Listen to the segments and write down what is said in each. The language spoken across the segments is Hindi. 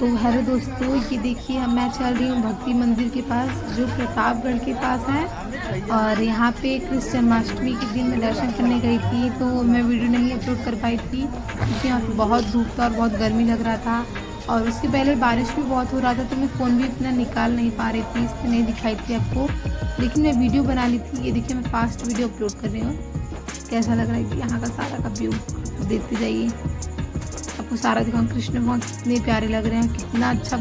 तो हेलो दोस्तों, ये देखिए मैं चल रही हूँ भक्ति मंदिर के पास जो प्रतापगढ़ के पास है। और यहाँ पे कृष्ण जन्माष्टमी के दिन मैं दर्शन करने गई थी, तो मैं वीडियो नहीं अपलोड कर पाई थी क्योंकि यहाँ पे बहुत धूप था और बहुत गर्मी लग रहा था। और उसके पहले बारिश भी बहुत हो रहा था, तो मैं फ़ोन भी इतना निकाल नहीं पा रही थी, इसलिए नहीं दिखाई थी आपको। लेकिन मैं वीडियो बना ली थी। ये देखिए मैं फास्ट वीडियो अपलोड कर रही हूँ। कैसा लग रहा है कि यहाँ का सारा का व्यू देखते जाइए, आपको सारा दिखाऊँ। कृष्ण भगवान कितने प्यारे लग रहे हैं, कितना अच्छा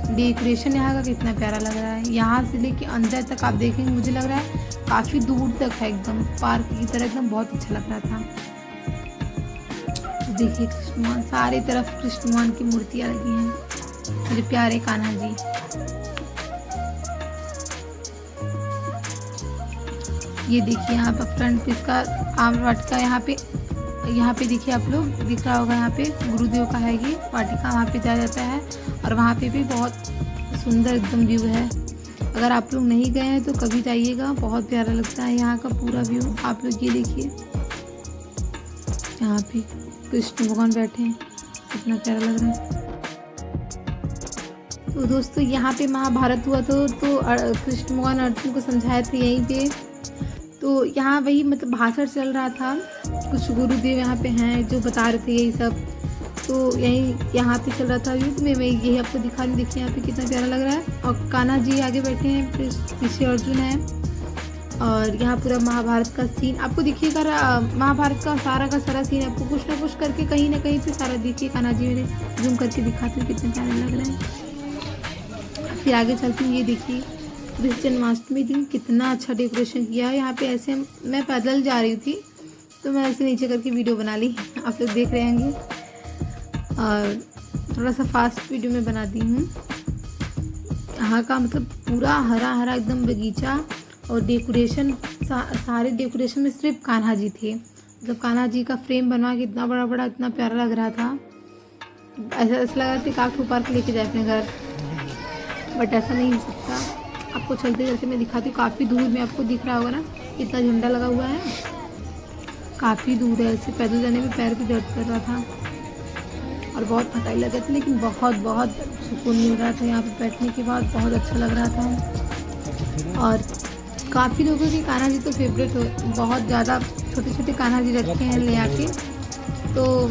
डेकोरेशन यहाँ का कितना प्यारा लग रहा है। यहाँ से लेके अंदर तक आप देखेंगे, मुझे लग रहा है काफ़ी दूर तक है, एकदम पार्क की तरह, एकदम बहुत अच्छा लग रहा था। देखिए कृष्ण भगवान, सारी तरफ कृष्ण भगवान की मूर्तियाँ लगी हैं, मेरे प्यारे कान्हा जी। ये देखिए यहाँ पर फ्रंट पे इसका आम वाटिका, यहाँ पे देखिए आप लोग, दिख रहा होगा यहाँ पे गुरुदेव का है ये वाटिका, वहाँ पे जाया जाता है। और वहाँ पे भी बहुत सुंदर एकदम व्यू है। अगर आप लोग नहीं गए हैं तो कभी जाइएगा, बहुत प्यारा लगता है यहाँ का पूरा व्यू। आप लोग ये देखिए, यहाँ पे कृष्ण भगवान बैठे हैं, कितना प्यारा लग रहा है। तो दोस्तों यहाँ पे महाभारत हुआ तो कृष्ण भगवान अर्जुन को समझाए थे यहीं पे। तो यहाँ वही मतलब भाषण चल रहा था, कुछ गुरुदेव यहाँ पे हैं जो बता रहे थे यही सब। तो यहाँ पे चल रहा था युद्ध में, मैं यही आपको दिखा रही। देखिए यहाँ पे कितना प्यारा लग रहा है। और कान्हा जी आगे बैठे हैं, पीछे अर्जुन है। और यहाँ पूरा महाभारत का सीन आपको दिखिएगा। महाभारत का सारा सीन आपको कुछ ना कुछ करके कहीं ना कहीं पे सारा देखिए। कान्हा जी मेरे जूम करके दिखाती हूँ कितने प्यारे लग रहे हैं। फिर आगे चलती हूँ। ये देखिए कृष्ण जन्माष्टमी दिन कितना अच्छा डेकोरेशन किया है। यहाँ पे ऐसे मैं पैदल जा रही थी, तो मैं ऐसे नीचे करके वीडियो बना ली, आप लोग देख रहे होंगे। और थोड़ा सा फास्ट वीडियो में बनाती हूँ। यहाँ का मतलब पूरा हरा हरा एकदम बगीचा, और डेकोरेशन सारे डेकोरेशन में सिर्फ कान्हा जी थे। मतलब कान्हा जी का फ्रेम बनवा के इतना बड़ा इतना प्यारा लग रहा था। ऐसा लग रहा था काकू पार्क लेके जाए अपने घर, बट ऐसा नहीं हो सकता। आपको चलते चलते मैं दिखाती हूँ। काफ़ी दूर में आपको दिख रहा होगा ना, इतना झंडा लगा हुआ है, काफ़ी दूर है। ऐसे पैदल जाने में पैर भी दर्द कर रहा था और बहुत थकाई लग रही थी, लेकिन बहुत सुकून मिल रहा था यहाँ पे बैठने के बाद, बहुत अच्छा लग रहा था। और काफ़ी लोगों के कान्हा जी तो फेवरेट हो, बहुत ज़्यादा छोटे कान्हा जी रखे हैं ले आके। तो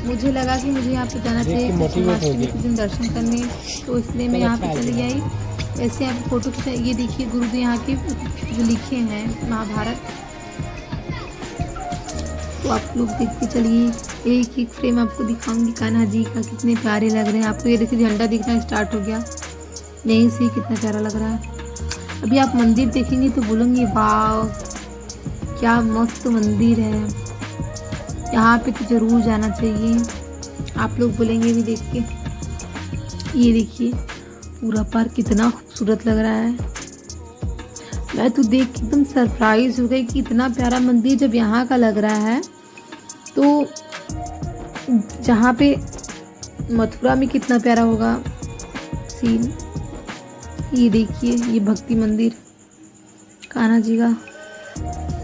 मुझे लगा कि मुझे यहाँ पे जाना चाहिए जन्माष्टमी के दिन दर्शन करने, तो इसलिए मैं यहाँ पे चली आई। ऐसे यहाँ पे फोटो खींचा। ये देखिए गुरुदेव यहाँ के जो लिखे हैं महाभारत, तो आप लोग देखते चलिए। एक फ्रेम आपको दिखाऊंगी कान्हा जी का, कितने प्यारे लग रहे हैं। आपको ये देखिए झंडा दिखना स्टार्ट हो गया, यहीं से कितना प्यारा लग रहा है। अभी आप मंदिर देखेंगे तो बोलेंगे वाह क्या मस्त मंदिर है, यहाँ पे तो ज़रूर जाना चाहिए। आप लोग बोलेंगे भी देख के। ये देखिए पूरा पार्क कितना खूबसूरत लग रहा है। मैं तो देख के एकदम सरप्राइज हो गई कि इतना प्यारा मंदिर जब यहाँ का लग रहा है, तो जहाँ पे मथुरा में कितना प्यारा होगा सीन। ये देखिए ये भक्ति मंदिर कान्हा जी का।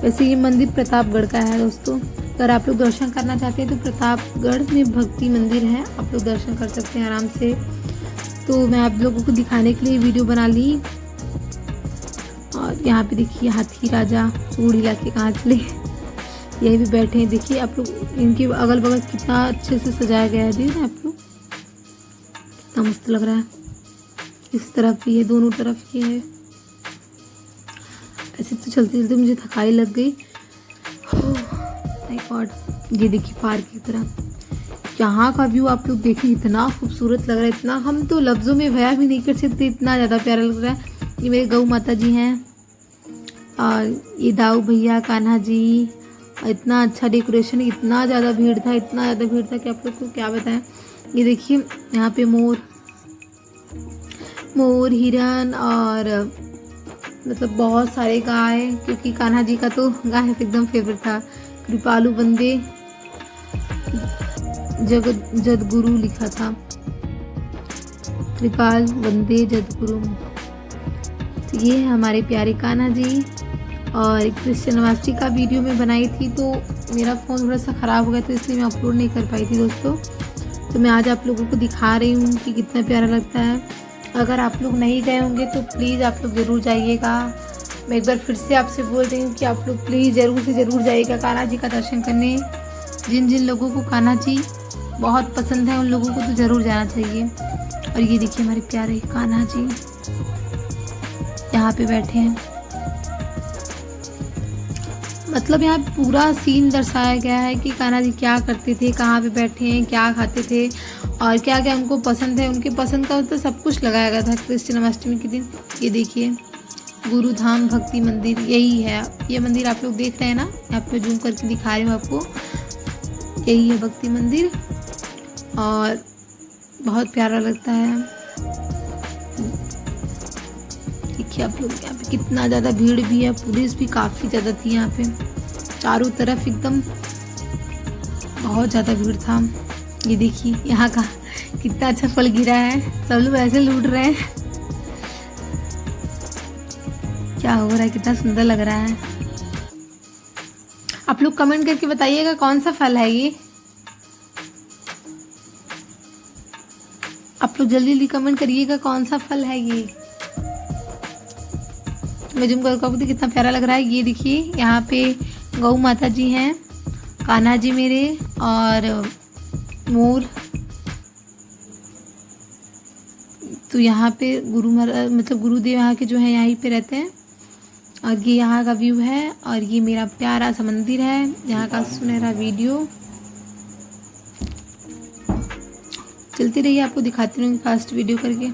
वैसे ये मंदिर प्रतापगढ़ का है दोस्तों। अगर आप लोग दर्शन करना चाहते हैं तो प्रतापगढ़ में भक्ति मंदिर है, आप लोग दर्शन कर सकते हैं आराम से। तो मैं आप लोगों को दिखाने के लिए वीडियो बना ली। और यहाँ पे देखिए हाथी राजा सूढ़ हिला के कहाँ चले, यही भी बैठे हैं। देखिए आप लोग, इनके अगल बगल कितना अच्छे से सजाया गया है, देखिए आप लोग कितना मस्त लग रहा है। इस तरफ भी है, दोनों तरफ ये है। ऐसे तो चलते चलते मुझे थकाई लग गई। माय गॉड, ये देखिए पार्क की तरह यहाँ का व्यू आप लोग देखिए, इतना खूबसूरत लग रहा है, इतना हम तो लफ्ज़ों में बयां भी नहीं कर सकते, इतना ज़्यादा प्यारा लग रहा है। ये मेरे गौ माता जी हैं, और ये दाऊ भैया कान्हा जी। इतना अच्छा डेकोरेशन, इतना ज़्यादा भीड़ था कि आप लोग को क्या बताएं। ये देखिए यहाँ पे मोर हिरन और मतलब बहुत सारे गाय, क्योंकि कान्हा जी का तो गाय एकदम फेवरेट था। कृपालु वंदे जगदगुरु लिखा था, कृपाल वंदे जगदगुरु। तो ये है हमारे प्यारे कान्हा जी। और कृष्ण जन्माष्टमी का वीडियो मैं बनाई थी, तो मेरा फ़ोन थोड़ा सा ख़राब हो गया, तो इसलिए मैं अपलोड नहीं कर पाई थी दोस्तों। तो मैं आज आप लोगों को दिखा रही हूँ कि कितना प्यारा लगता है। अगर आप लोग नहीं गए होंगे तो प्लीज़ आप लोग ज़रूर जाइएगा। मैं एक बार फिर से आपसे बोल रही हूँ कि आप लोग प्लीज़ ज़रूर से ज़रूर जाइएगा कान्हा जी का दर्शन करने। जिन जिन लोगों को कान्हा जी बहुत पसंद है उन लोगों को तो ज़रूर जाना चाहिए। और ये देखिए हमारे प्यारे कान्हा जी यहाँ पे बैठे हैं। मतलब यहाँ पूरा सीन दर्शाया गया है कि कान्हा जी क्या करते थे, कहाँ पे बैठे हैं, क्या खाते थे और क्या क्या उनको पसंद है। उनके पसंद का तो सब कुछ लगाया गया था कृष्ण जन्माष्टमी के दिन। ये देखिए गुरुधाम भक्ति मंदिर यही है। ये मंदिर आप लोग देख रहे हैं ना, यहाँ पे जूम करके दिखा रही हूँ आपको। यही है भक्ति मंदिर और बहुत प्यारा लगता है। देखिए आप लोग यहाँ पे कितना ज़्यादा भीड़ भी है, पुलिस भी काफ़ी ज़्यादा थी यहाँ पे, चारों तरफ एकदम बहुत ज़्यादा भीड़ था। ये देखिए यहाँ का कितना अच्छा फल गिरा है, सब लोग ऐसे लूट रहे हैं। क्या हो रहा है, कितना सुंदर लग रहा है। आप लोग कमेंट करके बताइएगा कौन सा फल है ये। आप लोग जल्दी जल्दी कमेंट करिएगा कौन सा फल है ये। मैं जूम करके आपको कितना प्यारा लग रहा है। ये देखिए यहाँ पे गौ माता जी हैं, कान्हा जी मेरे और मोर। तो यहाँ पे गुरु महाराज मतलब गुरुदेव यहाँ के जो है यहीं पे रहते हैं। और ये यहाँ का व्यू है और ये मेरा प्यारा सा मंदिर है, यहाँ का सुनहरा वीडियो। चलती रहिए, आपको दिखाती रहूँगी फास्ट वीडियो करके।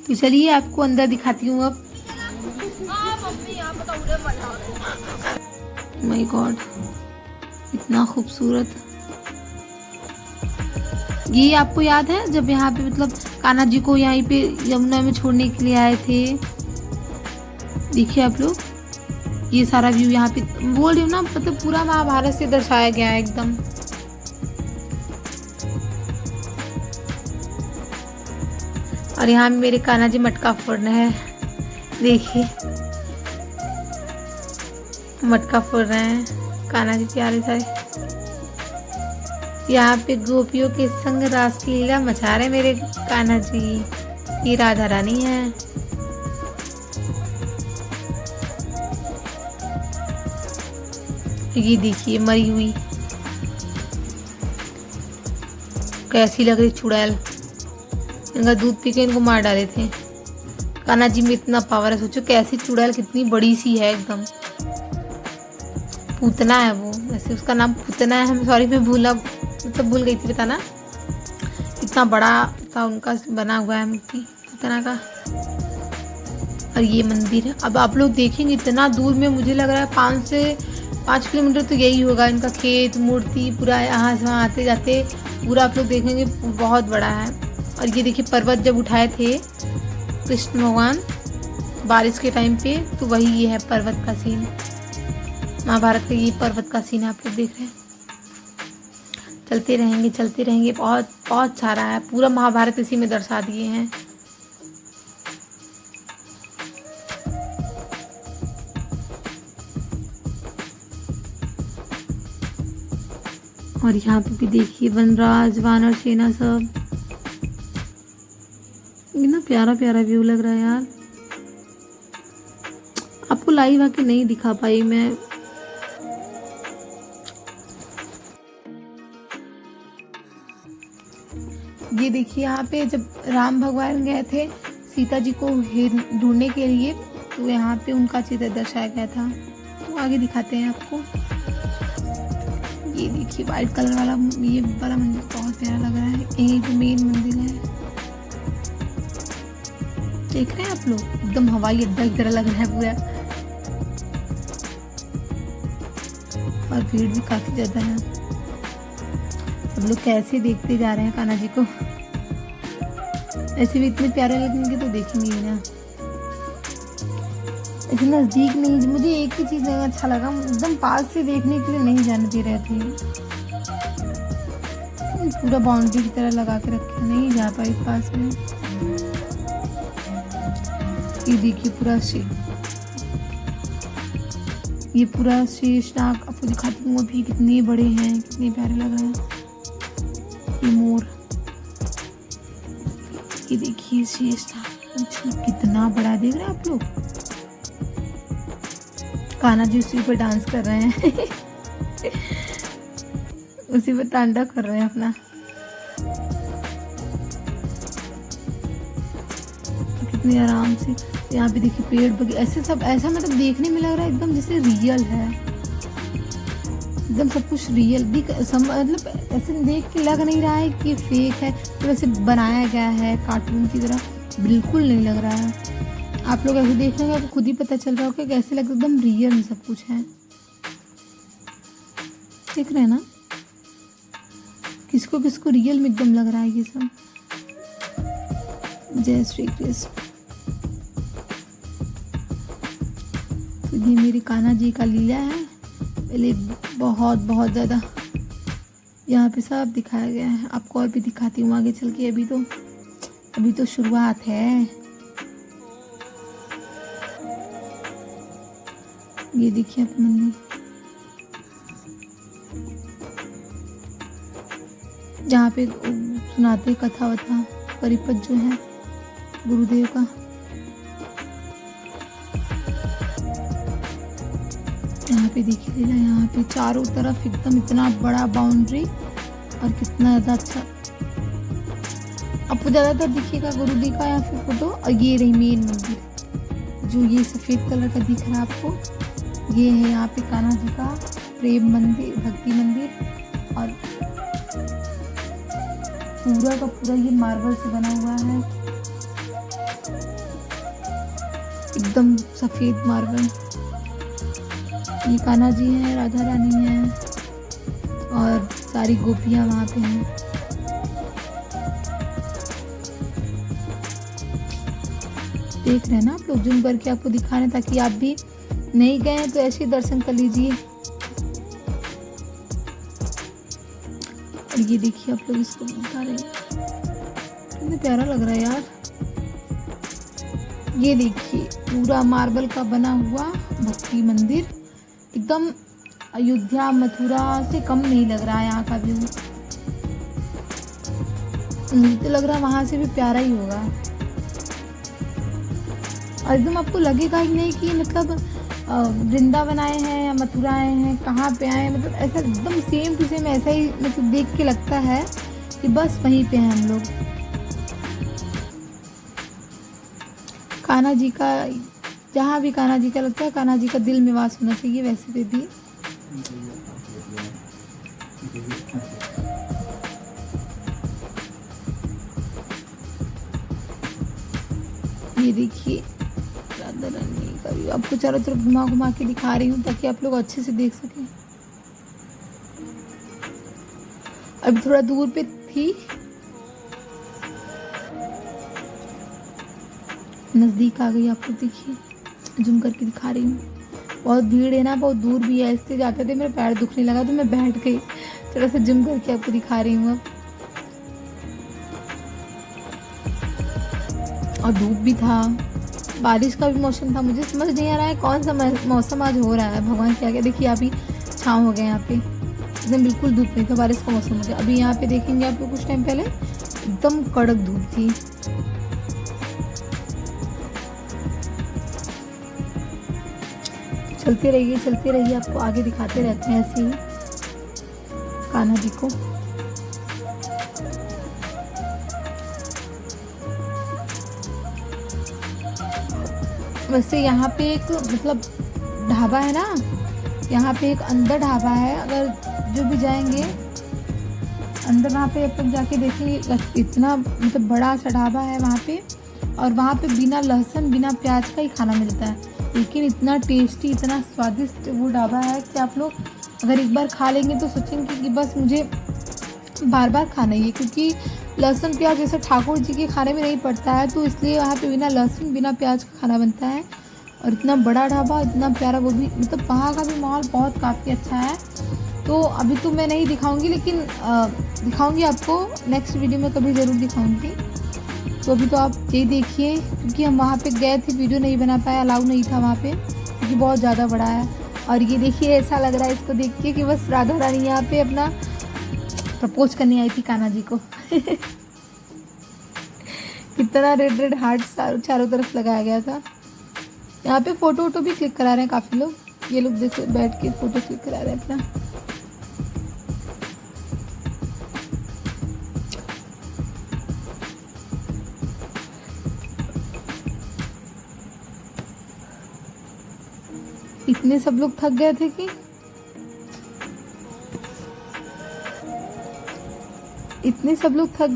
तो चलिए आपको अंदर दिखाती हूँ अब। माय गॉड इतना खूबसूरत। ये आपको याद है जब यहाँ पे मतलब कान्हा जी को यहीं पे यमुना में छोड़ने के लिए आए थे। देखिए आप लोग ये सारा व्यू यहाँ पे बोल रही हूँ ना, मतलब पूरा महाभारत से दर्शाया गया है एकदम। और यहाँ मेरे कान्हा जी मटका फोड़ रहे हैं। देखिए मटका फोड़ रहे हैं कान्हा जी प्यारे सारे। यहाँ पे गोपियों के संग रासलीला मचा रहे मेरे कान्हा जी। ये राधा रानी है। ये देखिए मरी हुई कैसी लग रही चुड़ैल, इनका दूध पी के इनको मार डाले थे। कान्हा जी में इतना पावर है, सोचो कैसी चुड़ैल कितनी बड़ी सी है एकदम। पूतना है वो, वैसे उसका नाम पूतना है। सॉरी मैं भूल गई थी बताना। इतना बड़ा था उनका बना हुआ है मूर्ति पूतना का। और ये मंदिर है। अब आप लोग देखेंगे इतना दूर में, मुझे लग रहा है 5 से 5 किलोमीटर तो यही होगा इनका खेत मूर्ति पूरा। यहाँ से वहाँ आते जाते पूरा आप लोग देखेंगे बहुत बड़ा है। और ये देखिए पर्वत जब उठाए थे कृष्ण भगवान बारिश के टाइम पे, तो वही ये है पर्वत का सीन। महाभारत का ये पर्वत का सीन आप लोग देख रहे हैं। चलते रहेंगे। बहुत बहुत सारा है, पूरा महाभारत इसी में दर्शा दिए हैं। और यहाँ पे भी देखिए वनराज वानर सेना सब। इतना प्यारा प्यारा व्यू लग रहा है यार। आपको लाइव आके नहीं दिखा पाई मैं। ये देखिए यहाँ पे जब राम भगवान गए थे सीता जी को ढूंढने के लिए, तो यहाँ पे उनका चित्र दर्शाया गया था। तो आगे दिखाते हैं आपको। ये देखिए वाइट कलर वाला ये वाला मंदिर बहुत प्यारा लग रहा है। यही जो मेन मंदिर है, देख रहे हैं आप लोग, एकदम हवाई अड्डा की तरह लग रहा है पूरा। और भीड़ भी काफी ज्यादा है। सब लोग कैसे देखते जा रहे हैं कान्हा जी को। ऐसे भी इतने प्यारे लगेंगे तो देखेंगे ही ना। ऐसे नजदीक नहीं, मुझे एक ही चीज अच्छा लगा, एकदम पास से देखने के लिए नहीं जाने दे रहे थे। पूरा बाउंड्री की तरह लगा के रखे, नहीं जा पाई पास में। ये देखिए पूरा ये पूरा शेषनाग आपको दिखाती हूँ अभी, कितने बड़े हैं, कितने प्यारे लग रहे हैं। ये मोर, ये देखिए शेषनाग कितना बड़ा, देख रहे हैं आप लोग। कान्हा जी उसी पर डांस कर रहे हैं उसी पर तांडव कर रहे हैं अपना। कितने आराम से यहाँ पे देखिए पेड़ बगीचे ऐसे सब, ऐसा मतलब देखने में लग रहा है एकदम जैसे रियल है, एकदम सब कुछ रियल मतलब ऐसे देख के लग नहीं रहा है कि फेक है, तो वैसे बनाया गया है कार्टून की तरह, बिल्कुल नहीं लग रहा है। आप लोग ऐसे देख रहे हैं आपको खुद ही पता चल रहा होगा कि कैसे लगता है, एकदम रियल में सब कुछ है। देख रहे हैं ना, किसको किसको रियल में एकदम लग रहा है ये सब। जय श्री कृष्ण। तो ये मेरे कान्हा जी का लीला है, पहले बहुत बहुत ज़्यादा यहाँ पे सब दिखाया गया है। आपको और भी दिखाती हूँ आगे चल के, अभी तो शुरुआत है। ये देखिए आप मंदिर, जहाँ पे सुनाते कथा वथा परिपथ जो है गुरुदेव का। यहाँ पे देखिए लीला, यहाँ पे चारों तरफ एकदम इतना बड़ा बाउंड्री और कितना ज़्यादा अच्छा। आपको ज़्यादातर दिखिएगा गुरुदेव का या फिर फोटो, और ये रही मेन मंदिर जो ये सफ़ेद कलर का दिख रहा है आपको, ये है यहाँ पे कान्हा जी का प्रेम मंदिर, भक्ति मंदिर। और पूरा का पूरा ये मार्बल से बना हुआ है, एकदम सफ़ेद मार्बल। ये कान्हा जी हैं, राधा रानी हैं और सारी गोपियाँ वहाँ पे हैं। देख रहे हैं ना आप लोग, जूम करके आपको दिखा रहे हैं ताकि आप भी नहीं गए हैं तो ऐसे ही दर्शन कर लीजिए। और ये देखिए आप लोग, इसको दिखा रहे हैं, कितना प्यारा लग रहा है यार। ये देखिए पूरा मार्बल का बना हुआ भक्ति मंदिर, एकदम अयोध्या मथुरा से कम नहीं लग रहा है यहाँ का व्यू। मुझे तो लग रहा है वहाँ से भी प्यारा ही होगा। और एकदम आपको लगेगा ही नहीं कि मतलब वृंदावन आए हैं या मथुरा आए हैं, कहाँ पे आए हैं, मतलब ऐसा एकदम सेम टू सेम ऐसा ही मतलब देख के लगता है कि बस वहीं पे हैं हम लोग। कान्हा जी का, जहाँ भी कान्हा जी का लगता है कान्हा जी का दिल में वास होना चाहिए, वैसे पे भी। ये देखिए राधा रानी का भी आपको चारों तरफ घुमा घुमा के दिखा रही हूँ ताकि आप लोग अच्छे से देख सकें। अभी थोड़ा दूर पे थी, नज़दीक आ गई। आपको देखिए जूम करके दिखा रही हूँ। बहुत भीड़ है ना, बहुत दूर भी है, इससे जाते थे मेरे पैर दुखने लगा तो मैं बैठ गई। थोड़ा सा जूम करके आपको दिखा रही हूँ अब। और धूप भी था, बारिश का भी मौसम था। मुझे समझ नहीं आ रहा है कौन सा मौसम आज हो रहा है, भगवान क्या क्या। देखिए अभी छाँव हो गया यहाँ पे, एकदम बिल्कुल धूप नहीं था, बारिश का मौसम हो गया। अभी यहाँ पे देखेंगे आप लोग, कुछ टाइम पहले एकदम कड़क धूप थी। चलते रहिए, आपको आगे दिखाते रहते हैं ऐसे ही कान्हा जी को। वैसे यहाँ पे एक मतलब ढाबा है ना, यहाँ पे एक अंदर ढाबा है, अगर जो भी जाएंगे अंदर वहाँ पे आप लोग जाके देखेंगे, इतना मतलब बड़ा सा ढाबा है वहाँ पे। और वहाँ पे बिना लहसुन बिना प्याज का ही खाना मिलता है, लेकिन इतना टेस्टी इतना स्वादिष्ट वो ढाबा है कि आप लोग अगर एक बार खा लेंगे तो सोचेंगे कि बस मुझे बार बार खाना ही है, क्योंकि लहसुन प्याज जैसे ठाकुर जी के खाने में नहीं पड़ता है, तो इसलिए वहाँ पे बिना लहसुन बिना प्याज का खाना बनता है। और इतना बड़ा ढाबा, इतना प्यारा, वो भी मतलब वहाँ का भी माहौल बहुत काफ़ी अच्छा है। तो अभी तो मैं नहीं दिखाऊंगी, लेकिन दिखाऊंगी आपको नेक्स्ट वीडियो में, कभी ज़रूर दिखाऊंगी। तो अभी तो आप यही देखिए, क्योंकि हम वहाँ पे गए थे, वीडियो नहीं बना पाया, अलाउ नहीं था वहाँ पे, क्योंकि बहुत ज़्यादा बड़ा है। और ये देखिए ऐसा लग रहा है इसको देख के कि बस राधा रानी यहाँ पे अपना प्रपोज करने आई थी कान्हा जी को। कितना रेड रेड हार्ट चारों तरफ लगाया गया था। यहाँ पे फोटो वोटो भी क्लिक करा रहे हैं काफ़ी लोग। ये लोग देखो बैठ के फोटो क्लिक करा रहे हैं अपना। इतने सब लोग थक गए थे कि इतने सब लोग थक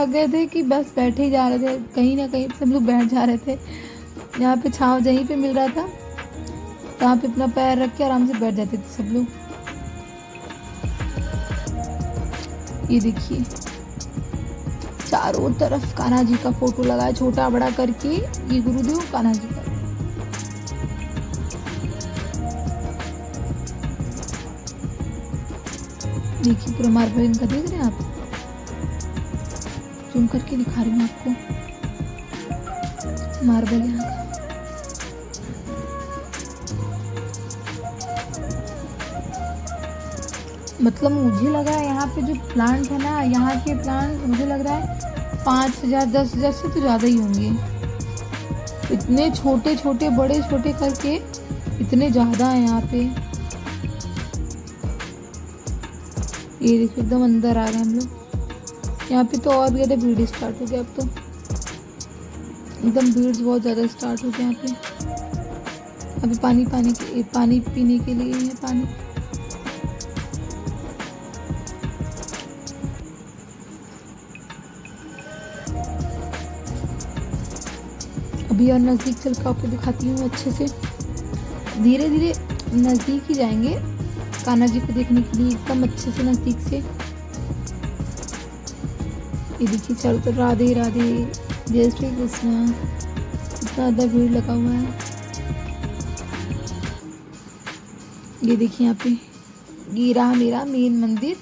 गए थे कि बस बैठे ही जा रहे थे। कहीं ना कहीं सब लोग बैठ जा रहे थे। यहाँ पे छांव जहीं पे मिल रहा था वहाँ पे अपना पैर रख के आराम से बैठ जाते थे सब लोग। ये देखिए चारों तरफ कान्हा जी का फोटो लगा है, छोटा बड़ा करके। ये गुरुदेव कान्हा जी का। देखिए पूरा मार्बल इनका देख रहे हैं आप। जूम करके दिखा रही हूँ आपको मार्बल यहाँ का। मतलब मुझे लगा है यहाँ पे जो प्लांट है ना, यहाँ के प्लांट मुझे लग रहा है 5,000 10,000 से तो ज़्यादा ही होंगे। इतने छोटे छोटे बड़े छोटे करके इतने ज़्यादा हैं यहाँ पे। ये देखो एकदम अंदर आ गए हम लोग। यहाँ पे तो और भी ज़्यादा भीड़ स्टार्ट हो गया। अब तो एकदम भीड़ बहुत ज़्यादा स्टार्ट हो गया यहाँ पे। अभी पानी पीने के लिए है पानी। अभी और नज़दीक चल कर आपको दिखाती हूँ अच्छे से। धीरे धीरे नज़दीक ही जाएंगे कान्हा जी को देखने के लिए, एकदम अच्छे से नज़दीक से। ये देखिए चारों तरफ राधे राधे जय श्री कृष्ण। इतना ज़्यादा भीड़ लगा हुआ है। ये देखिए यहाँ पे ये रहा मेरा मेन मंदिर,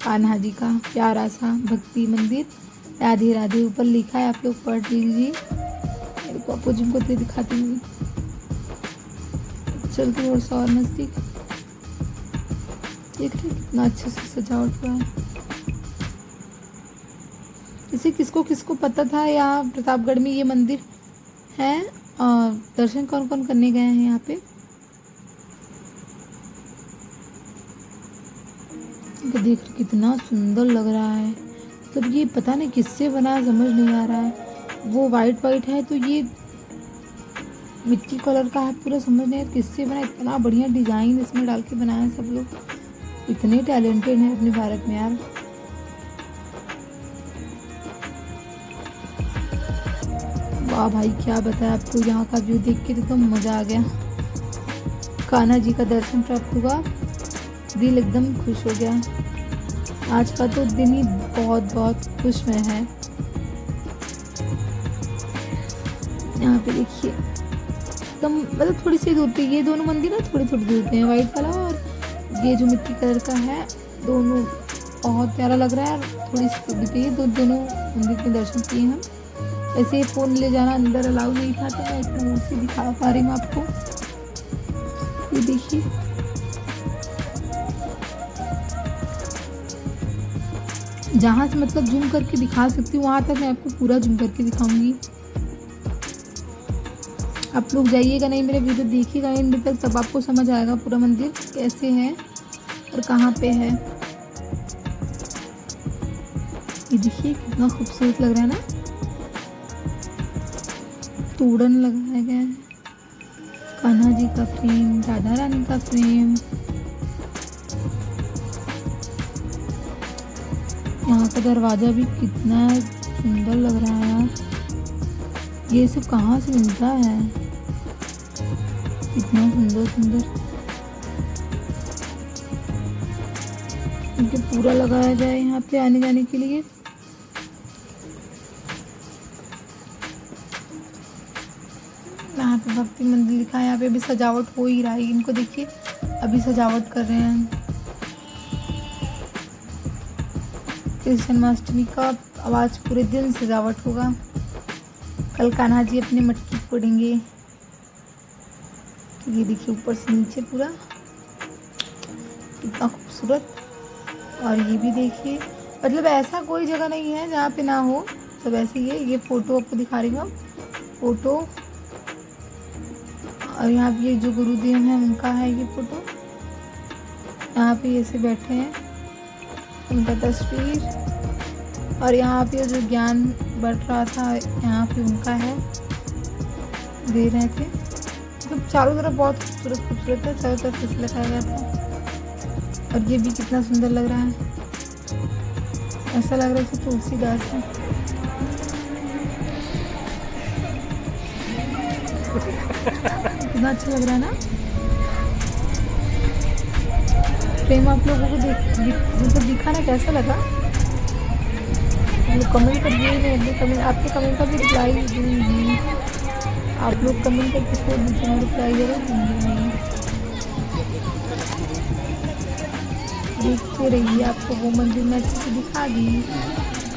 कान्हा जी का प्यारा सा भक्ति मंदिर। राधे राधे ऊपर लिखा है, आप लोग पढ़ लीजिए। मेरे को आपको जिनको दिखाती हूँ। चलते थोड़ा सा और नज़दीक। देख रहे कितना अच्छे से सजावट हुआ है। इसे किसको किसको पता था यहाँ प्रतापगढ़ में ये मंदिर है और दर्शन कौन कौन करने गए हैं यहाँ पे। देख रहे कितना सुंदर लग रहा है। मतलब ये पता नहीं किससे बना है, समझ नहीं आ रहा है। वो वाइट है तो ये मिट्टी कलर का है पूरा, समझ नहीं किससे बना। इतना बढ़िया डिजाइन इसमें डाल के बनाया है सब लोग। इतने टैलेंटेड हैं अपने भारत में यार। वाह भाई क्या बताया आपको। यहाँ का व्यू देख के तो मज़ा आ गया। कान्हा जी का दर्शन प्राप्त हुआ, दिल एकदम खुश हो गया। आज का तो दिन ही बहुत खुश में है। यहाँ पे देखिए एकदम मतलब थोड़ी सी दूर पे ये दोनों मंदिर ना थोड़ी दूर पे हैं। वाइट वाला और ये जो मिट्टी कलर का है, दोनों बहुत प्यारा लग रहा है। थोड़ी सी दूरी पे ये दोनों मंदिर के दर्शन किए हम। ऐसे फ़ोन ले जाना अंदर अलाउ नहीं था तो मैं इतना दूर से दिखा पा रही हूँ आपको। ये देखिए जहाँ से मतलब जूम करके दिखा सकती हूँ वहाँ तक मैं आपको पूरा जूम करके दिखाऊंगी। आप लोग जाइएगा नहीं, मेरे वीडियो देखिएगा एंड तक, तब आपको समझ आएगा पूरा मंदिर कैसे है और कहाँ पे है। ये देखिए कितना खूबसूरत लग रहा है ना। तोरण लगाया गया है, कान्हा जी का फ्रेम, राधा रानी का फ्रेम। यहाँ का दरवाजा भी कितना सुंदर लग रहा है यार। ये सब कहाँ से मिलता है, इतना सुंदर। इनके पूरा लगाया जाए यहाँ पे आने जाने के लिए। यहाँ पे भक्ति मंदिर लिखा है। यहाँ पे अभी सजावट हो ही रहा है। इनको देखिए अभी सजावट कर रहे हैं। कृष्ण जन्माष्टमी का आवाज पूरे दिन सजावट होगा। कल कान्हा जी अपने मटकी फोड़ेंगे। ये देखिए ऊपर से नीचे पूरा कितना खूबसूरत। और ये भी देखिए, मतलब ऐसा कोई जगह नहीं है जहाँ पे ना हो, सब ऐसे ही है। ये फ़ोटो आपको दिखा रही हूँ, फ़ोटो। और यहाँ पे ये जो गुरुदेव हैं उनका है ये फ़ोटो, यहाँ पे ऐसे बैठे हैं, उनका तस्वीर। और यहाँ पे जो ज्ञान बट रहा था यहाँ पे उनका है, दे रहे थे। मतलब चारों तरफ बहुत खूबसूरत खूबसूरत है, चारों तरफ इसलिए लगाया गया था। और ये भी कितना सुंदर लग रहा है, ऐसा लग रहा है कि तुलसीदास है। कितना अच्छा लग रहा है ना। प्रेम आप लोगों को मतलब दिखा ना, कैसा लगा? लोग कमेंट करिए, मैं अपने कमेंट, आपके कमेंट का भी रिप्लाई दूँगी। आप लोग कमेंट करके छोड़ दीजिए, मैं रिप्लाई जरूर दूँगी। देखते रहिए, आपको वो मंदिर मैं अच्छे से दिखा दी।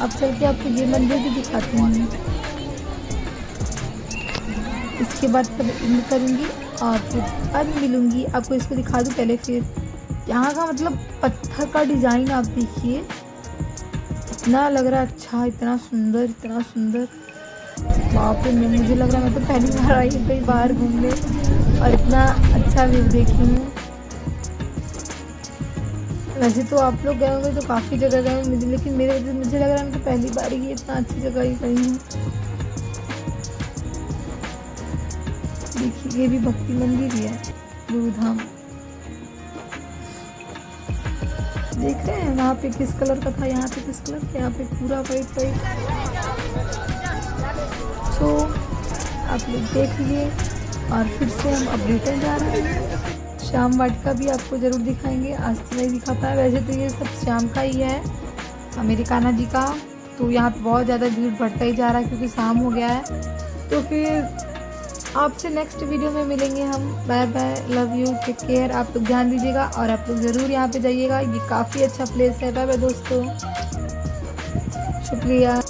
अब चल के आपको ये मंदिर भी दिखाती हूँ। इसके बाद तब एंड करूँगी और फिर बाद मिलूँगी। आपको इसको दिखा दूँ पहले, फिर यहाँ का मतलब पत्थर का डिज़ाइन आप देखिए, इतना लग रहा है अच्छा, इतना सुंदर, इतना सुंदर। बाप रे, मुझे लग रहा है मैं तो पहली बार आई हूँ कहीं बाहर घूमने और इतना अच्छा व्यू देखी हूँ। वैसे तो आप लोग गए होंगे तो काफ़ी जगह गए होंगे, लेकिन मुझे लग रहा है मैं तो पहली बार ही इतना अच्छी जगह ही गई हूँ। देखिए ये भी भक्ति मंदिर ही है, गुरुधाम। देख रहे हैं वहाँ पे किस कलर का था, यहाँ पे किस कलर का, यहाँ पे पूरा वाइट वाइट। तो आप लोग देख लिए। और फिर से हम अब रिटर्न जा रहे हैं। शाम वाटिका भी आपको ज़रूर दिखाएंगे, आज तो नहीं दिखा पाया। वैसे तो ये सब शाम का ही है, मेरे कान्हा जी का। तो यहाँ पे बहुत ज़्यादा भीड़ बढ़ता ही जा रहा है क्योंकि शाम हो गया है। तो फिर आपसे नेक्स्ट वीडियो में मिलेंगे हम। Bye bye, love you, take care. आप लोग ध्यान दीजिएगा और आप लोग ज़रूर यहाँ पे जाइएगा, ये काफ़ी अच्छा प्लेस है। बाय बाय दोस्तों, शुक्रिया।